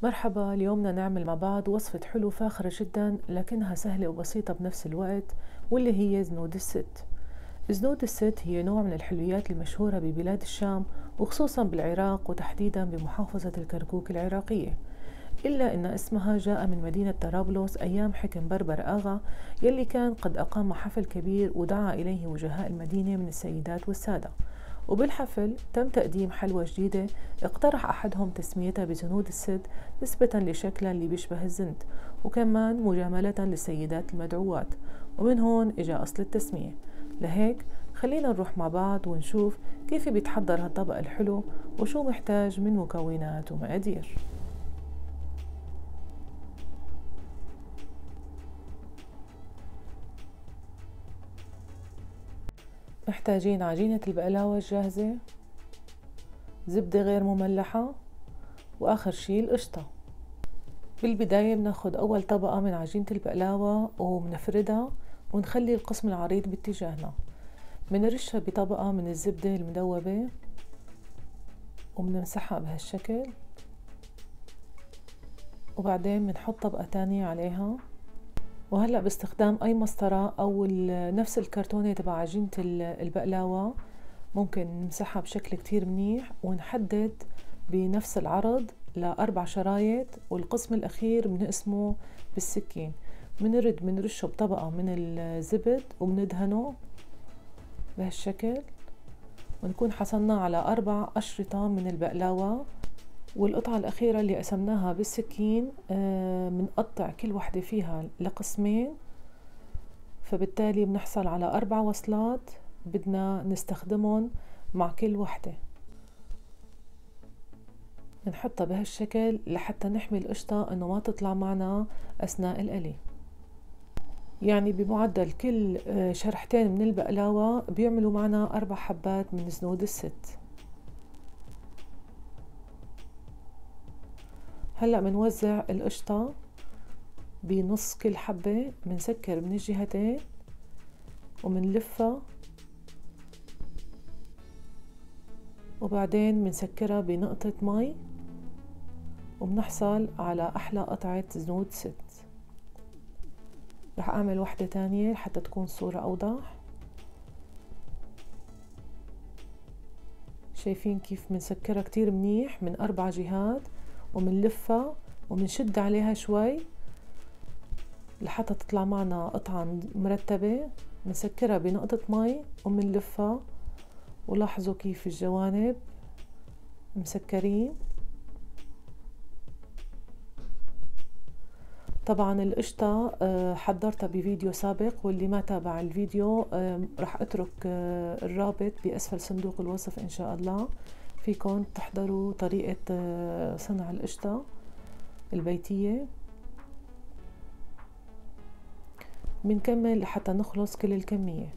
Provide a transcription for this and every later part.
مرحبا، اليوم بدنا نعمل مع بعض وصفة حلو فاخرة جدا لكنها سهلة وبسيطة بنفس الوقت، واللي هي زنود الست. زنود الست هي نوع من الحلويات المشهورة ببلاد الشام، وخصوصا بالعراق وتحديدا بمحافظة الكركوك العراقية. إلا أن اسمها جاء من مدينة طرابلس أيام حكم بربر آغا، يلي كان قد أقام حفل كبير ودعا إليه وجهاء المدينة من السيدات والسادة. وبالحفل تم تقديم حلوى جديدة اقترح أحدهم تسميتها بزنود الست نسبة لشكلها اللي بيشبه الزند، وكمان مجاملة للسيدات المدعوات، ومن هون إجا أصل التسمية. لهيك خلينا نروح مع بعض ونشوف كيف بيتحضر هالطبق الحلو وشو محتاج من مكونات ومقادير. محتاجين عجينة البقلاوة الجاهزة، زبدة غير مملحة، وآخر شي القشطة. بالبداية بناخد أول طبقة من عجينة البقلاوة وبنفردها ونخلي القسم العريض باتجاهنا. بنرشها بطبقة من الزبدة المدوبة وبنمسحها بهالشكل، وبعدين بنحط طبقة تانية عليها. وهلأ باستخدام أي مسطرة أو نفس الكرتونة تبع عجينة البقلاوة ممكن نمسحها بشكل كتير منيح ونحدد بنفس العرض ل4 شرايط، والقسم الأخير بنقسمه بالسكين. بنرشه بطبقة من الزبد وبندهنه بهالشكل، ونكون حصلنا على 4 أشرطة من البقلاوة. والقطعة الأخيرة اللي قسمناها بالسكين بنقطع كل وحدة فيها لقسمين، فبالتالي بنحصل على 4 وصلات بدنا نستخدمهم مع كل وحدة. بنحطها بهالشكل لحتى نحمي القشطة انه ما تطلع معنا اثناء القلي. يعني بمعدل كل شرحتين من البقلاوة بيعملوا معنا 4 حبات من زنود الست. هلأ بنوزع القشطة بنص كل حبة، بنسكر من الجهتين وبنلفها، وبعدين بنسكرها بنقطة مي، وبنحصل على أحلى قطعة زنود ست. رح أعمل واحدة تانية حتى تكون الصورة أوضح. شايفين كيف بنسكرها كتير منيح من 4 جهات، وبنلفها وبنشد عليها شوي لحتى تطلع معنا قطعة مرتبة. بنسكرها بنقطة مي وبنلفها، ولاحظوا كيف الجوانب مسكرين. طبعا القشطة حضرتها بفيديو سابق، واللي ما تابع الفيديو رح اترك الرابط بأسفل صندوق الوصف ان شاء الله، فيكن تحضروا طريقة صنع القشطة البيتية. بنكمل لحتى نخلص كل الكمية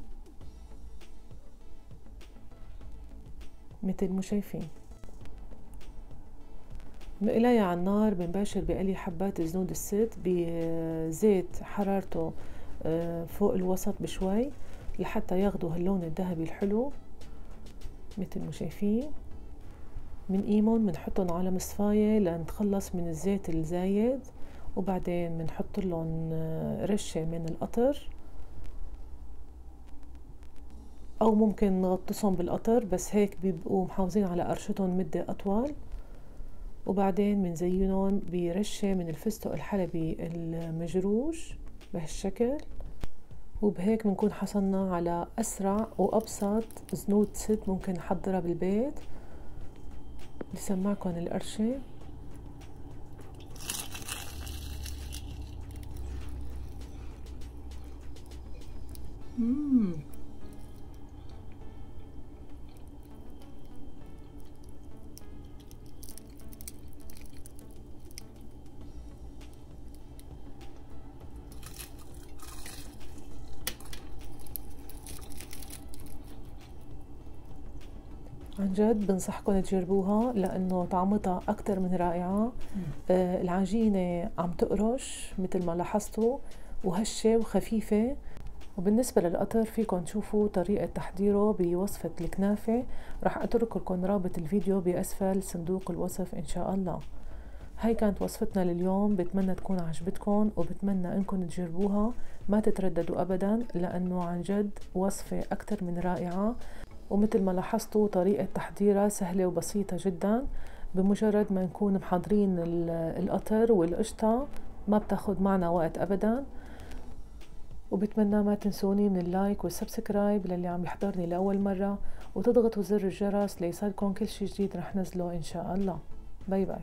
مثل ما شايفين. مقلاية على النار بنباشر بقلي حبات زنود الست بزيت حرارته فوق الوسط بشوي لحتى ياخدوا هاللون الذهبي الحلو مثل ما شايفين. بنقيمهم بنحطهم على مصفاية لنتخلص من الزيت الزايد، وبعدين بنحط لهم رشة من القطر، أو ممكن نغطسهم بالقطر بس هيك بيبقوا محافظين على قرشتهم مدة أطول. وبعدين بنزينهم برشة من الفستق الحلبي المجروش بهالشكل، وبهيك بنكون حصلنا على أسرع وأبسط زنود ست ممكن نحضرها بالبيت. بسمعكم القرشة. عن جد بنصحكم تجربوها لأنه طعمتها أكتر من رائعة. العجينة عم تقرش مثل ما لاحظتوا، وهشة وخفيفة. وبالنسبة للقطر فيكم تشوفوا طريقة تحضيره بوصفة الكنافة، رح أترك لكم رابط الفيديو بأسفل صندوق الوصف إن شاء الله. هاي كانت وصفتنا لليوم، بتمنى تكون عجبتكم وبتمنى انكم تجربوها، ما تترددوا ابدا لانه عن جد وصفة اكتر من رائعة. ومثل ما لاحظتوا طريقة تحضيرها سهلة وبسيطة جدا، بمجرد ما نكون محضرين القطر والقشطة ما بتاخد معنا وقت ابدا. وبتمنى ما تنسوني من اللايك والسبسكرايب للي عم يحضرني لأول مرة، وتضغطوا زر الجرس ليصلكم كل شي جديد رح نزله إن شاء الله. باي باي.